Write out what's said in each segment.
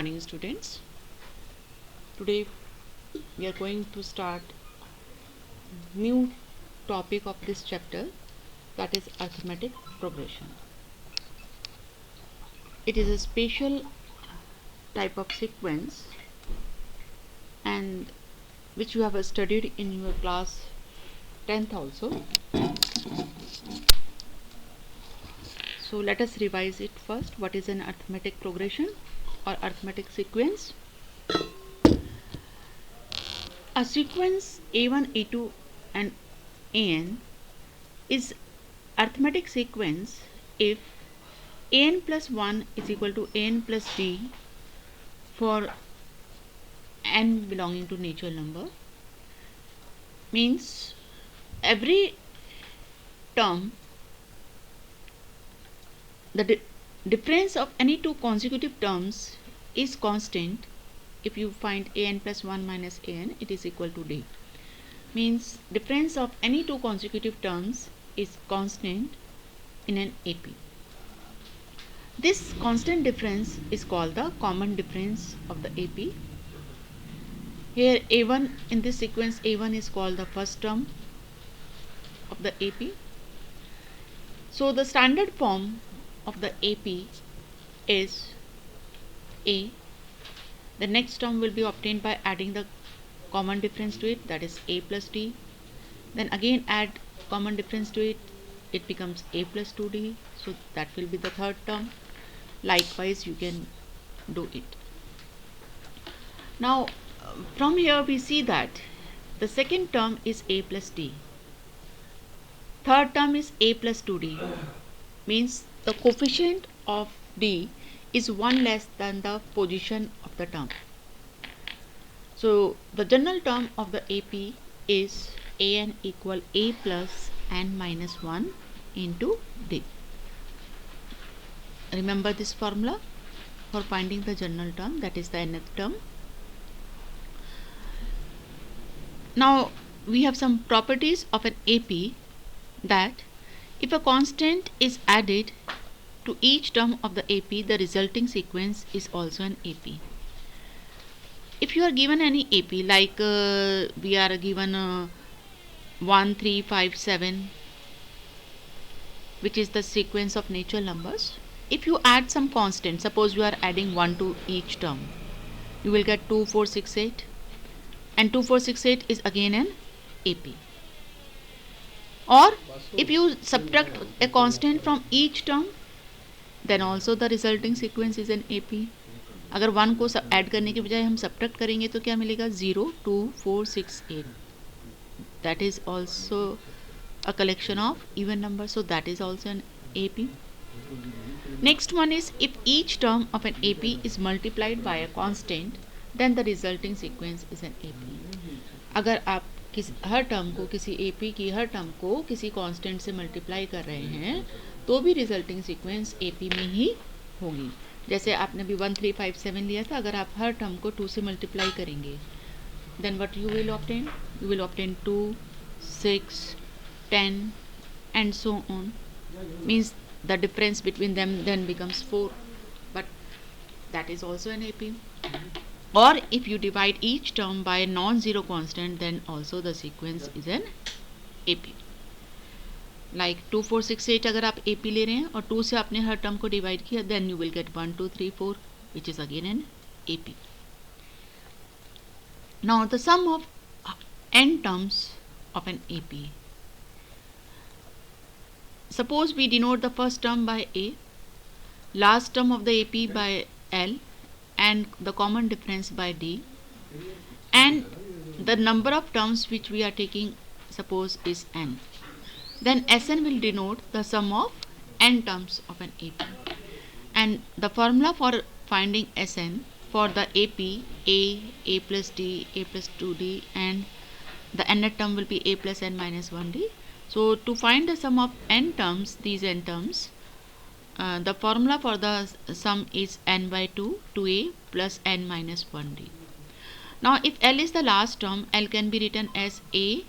Morning students. Today we are going to start new topic of this chapter, that is arithmetic progression. It is a special type of sequence and which you have studied in your class 10th also. So let us revise it first. What is an arithmetic progression or arithmetic sequence? A sequence A1, A2 and An is arithmetic sequence if An plus 1 is equal to An plus D for n belonging to natural number. Means every term, the difference of any two consecutive terms is constant. If you find An plus 1 minus An, it is equal to D. Means difference of any two consecutive terms is constant in an AP. This constant difference is called the common difference of the AP. Here A1, in this sequence A1 is called the first term of the AP. So the standard form of the AP is A. The next term will be obtained by adding the common difference to it, that is A plus D. Then again add common difference to it, it becomes A plus 2D. So that will be the third term. Likewise you can do it. Now from here we see that the second term is A plus D. Third term is A plus 2D. Means the coefficient of D is 1 less than the position of the term. So the general term of the AP is An equal A plus n minus 1 into D. Remember this formula for finding the general term, that is the nth term. Now we have some properties of an AP, that if a constant is added to each term of the AP, the resulting sequence is also an AP. If you are given any AP, like we are given 1, 3, 5, 7, which is the sequence of natural numbers. If you add some constant, suppose you are adding 1 to each term, you will get 2, 4, 6, 8, and 2, 4, 6, 8 is again an AP. Or if you subtract a constant from each term, then also the resulting sequence is an AP. अगर 1 को add करने के बजाय हम subtract करेंगे तो क्या मिलेगा? 0, 2, 4, 6, 8. That is also a collection of even numbers, so that is also an AP. Next one is if each term of an AP is multiplied by a constant, then the resulting sequence is an AP. अगर आप हर term को किसी AP की हर term को किसी constant से multiply कर रहे हैं तो भी रिजल्टिंग सीक्वेंस AP में ही होगी. जैसे आपने भी 1, 3, 5, 7 लिया था, अगर आप हर टर्म को 2 से मल्टीप्लाई करेंगे, then what you will obtain? You will obtain 2, 6, 10 and so on. Means the difference between them then becomes 4, but that is also an AP. Or if you divide each term by a non-zero constant, then also the sequence is an AP. Like 2, 4, 6, 8 अगर आप AP ले रहे हैं और 2 से आपने हर term को divide किया, then you will get 1, 2, 3, 4, which is again an AP. Now the sum of n terms of an AP. Suppose we denote the first term by A, last term of the AP by L, and the common difference by D, and the number of terms which we are taking, suppose, is n. Then Sn will denote the sum of n terms of an AP. And the formula for finding Sn for the AP, A plus D, A plus 2D, and the nth term will be A plus n minus 1D. So to find the sum of n terms, these n terms, the formula for the sum is n by 2, 2a plus n minus 1d. Now if L is the last term, L can be written as a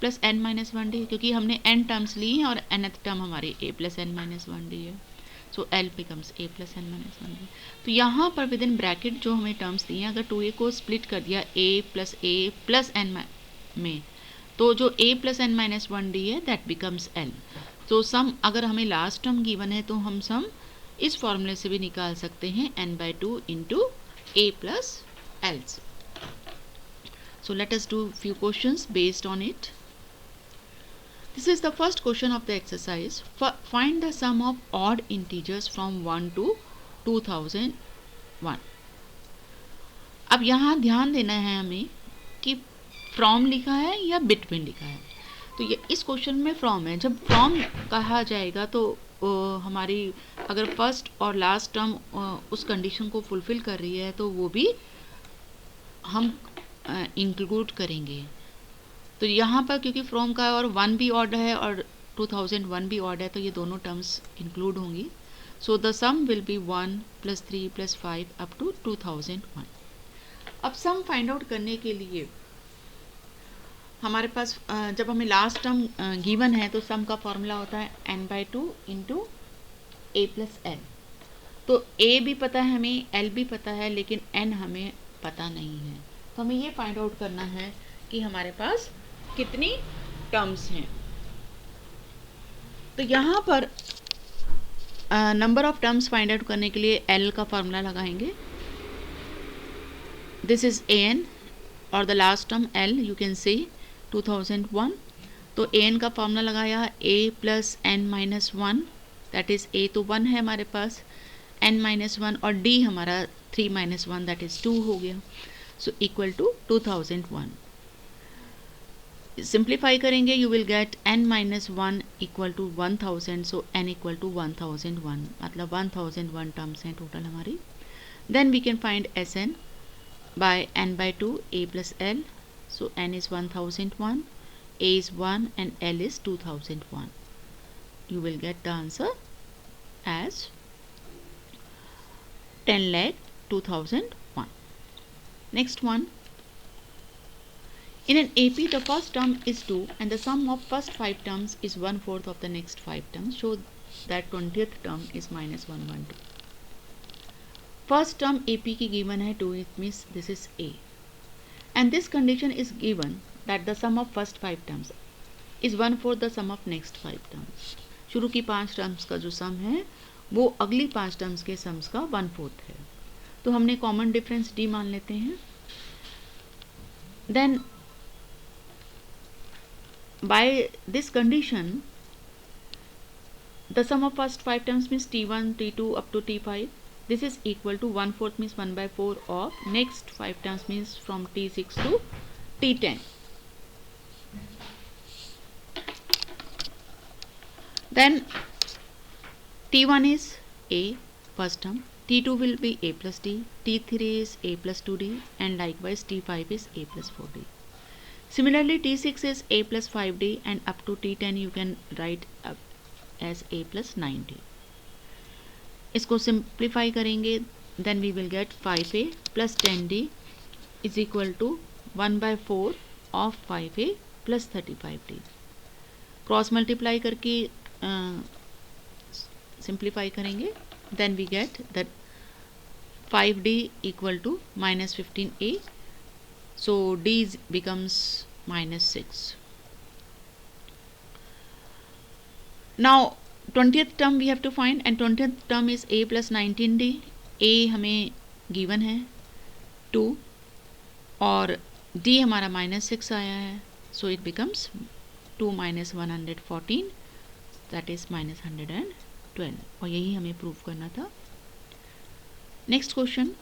plus n minus 1d, क्योंकि हमने n terms ली हैं और nth term हमारी a plus n minus 1d है. So l becomes a plus N minus one d. तो यहाँ पर with in bracket जो हमें टर्म्स दिए हैं, अगर 2a को स्प्लिट कर दिया ए प्लस एन में, तो जो a plus N minus one D है दैट बिकम्स एल। तो सम अगर हमें लास्ट टर्म गिवन है तो हम सम इस फॉर्मूले से भी निकाल सकते हैं n/2 into a plus L. So let us do few questions based on it. This is the first question of the exercise. Find the sum of odd integers from 1 to 2001. अब यहाँ ध्यान देना है हमें कि फ्रॉम लिखा है या बिटवीन लिखा है। तो ये इस क्वेश्चन में फ्रॉम है। जब फ्रॉम कहा जाएगा तो हमारी अगर फर्स्ट और लास्ट टर्म उस कंडीशन को फुलफिल कर रही है तो वो भी हम इंक्लूड करेंगे। तो यहाँ पर क्योंकि फ्रॉम का है और 1 भी ऑड है और 2001 भी ऑड है, तो ये दोनों टर्म्स इंक्लूड होंगी। So the sum will be 1 + 3 + 5 up to 2001। अब सम फाइंड आउट करने के लिए हमारे पास जब हमें लास्ट टर्म गिवन है तो सम का फॉर्मूला होता है n/2 into a plus L. तो a भी पता है हमें, l भी पता है, लेकिन n हमें पता नहीं है। तो हमें ये फाइंड आउट करना है कि हमारे पास कितनी टर्म्स हैं। तो यहाँ पर number of terms find out करने के लिए l का फॉर्मूला लगाएंगे। दिस इज an और the last term l, you can see 2001। तो an का फॉर्मूला लगाया a plus n minus one, that is a तो 1 है हमारे पास, n माइनस वन, और d हमारा 3 माइनस 1 दैट इज 2 हो गया। So equal to 2001। सिंप्लीफाई करेंगे you will get n minus 1 equal to 1000। So n equal to 1001, मतलब 1001 टर्म्स हैं टोटल हमारी। Then we can find Sn by n/2 a plus L. So n is 1001, a is 1 and l is 2001. You will get the answer as 10,2001. Next one. In an AP, the first term is 2 and the sum of first 5 terms is 1/4 of the next 5 terms. Show that 20th term is -112. First term AP की given है 2, it means this is A. And this condition is given that the sum of first 5 terms is 1/4 the sum of next 5 terms. शुरू की 5 terms का जो सम है वो अगली 5 terms के सम्स का 1/4 है। तो हमने कॉमन डिफरेंस D मान लेते हैं। Then by this condition the sum of first 5 terms means T1, T2 up to T5. This is equal to 1/4 means 1/4 of next 5 terms means from T6 to T10. Then T1 is A first term, T2 will be A plus D, T3 is A plus 2D, and likewise T5 is A plus 4D. Similarly T6 is A plus 5D and up to T10 you can write up as A plus 9D. इसको simplify करेंगे then we will get 5A plus 10D is equal to 1/4 of 5A plus 35D। Cross multiply करके simplify करेंगे then we get that 5D equal to -15A, so D becomes -6. Now 20th term we have to find and 20th term is A plus 19D. A हमें given है 2 और D हमारा -6 आया है, so it becomes 2 minus 114 that is -112, और यही हमें prove करना था। Next question,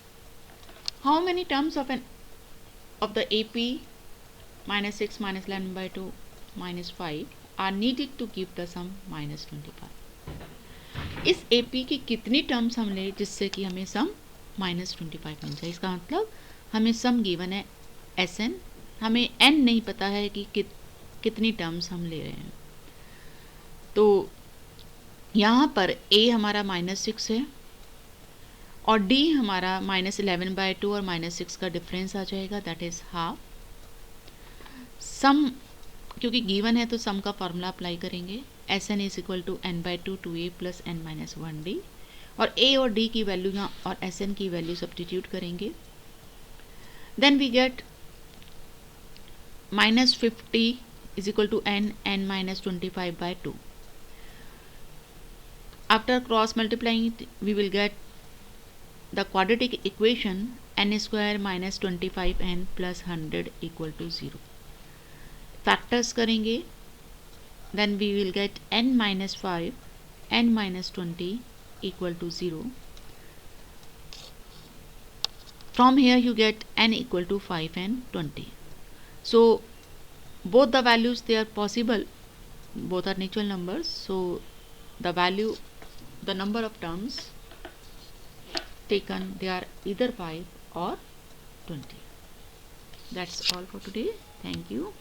how many terms of the AP -6 -11/2 -5 are needed to give the sum -25. इस AP की कितनी टर्म्स हम ले जिससे कि हमें सम -25 मिल जाए। इसका मतलब हमें सम गिवन है Sn, हमें n नहीं पता है कि कितनी टर्म्स हम ले रहे हैं। तो यहाँ पर A हमारा -6 है और D हमारा -11/2 और -6 का डिफरेंस आ जाएगा, दैट इज हाफ। सम क्योंकि गिवन है तो सम का फॉर्मूला अप्लाई करेंगे। Sn is equal to n/2 2A plus n -1D और a और d की वैल्यू यहाँ और Sn की वैल्यू सब्स्टिट्यूट करेंगे. Then we get -50 is equal to n minus 25 by 2. After cross multiplying it, we will get the quadratic equation n square minus 25n plus 100 equal to 0. Factors करेंगे, then we will get n minus 5, n minus 20 equal to 0. From here you get n equal to 5 and 20. So both the values, they are possible, both are natural numbers, so the value, the number of terms taken, they are either 5 or 20. That's all for today. Thank you.